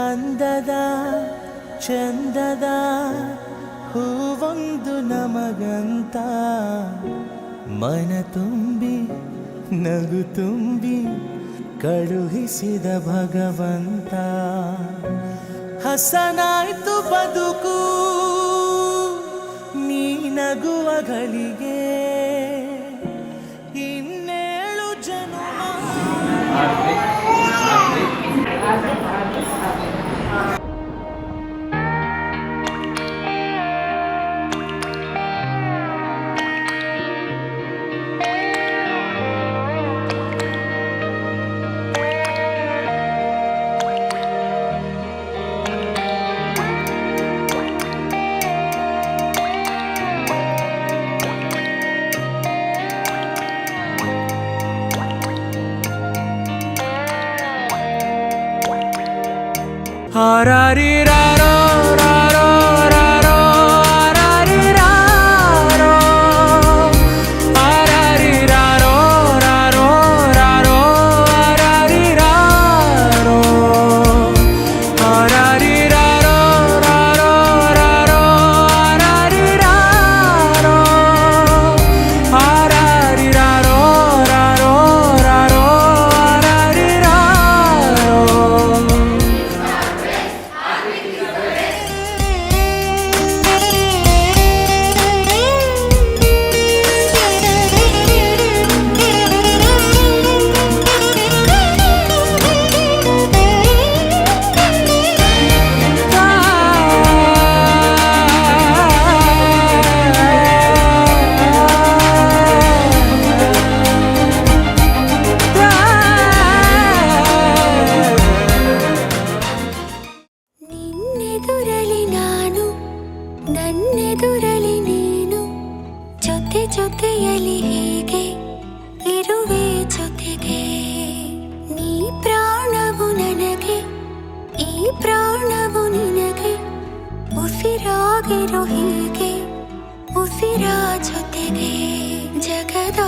ಅಂದದ ಚಂದದ ಹೂವೊಂದು ನಮಗಂತ ಮನ ತುಂಬಿ ನಗು ತುಂಬಿ ಕಳುಹಿಸಿದ ಭಗವಂತ. ಹಸನಾಯ್ತು ಬದುಕು ನೀ ನಗುವ ಗಳಿಗೆ, ಇನ್ನೇಳು ಜನ್ಮ. Arari raro raro raro arari raro arari raro raro raro arari raro arari raro raro raro arari raro arari raro raro raro arari raro. ನಿನ್ನೆದುರಲಿ ನಾನು, ನನ್ನೆದುರಲಿ ನೀನು, ಜೊತೆ ಜೊತೆಯಲಿ ಹೀಗೆ ಇರುವೆ ಜೊತೆಗೆ. ನೀ ಪ್ರಾಣವು ನನಗೆ, ಈ ಪ್ರಾಣವು ನಿನಗೆ, ಉಸಿರಾಗಿರೋ ಹೀಗೆ ಉಸಿರ ಜೊತೆಗೆ. ಜಗದ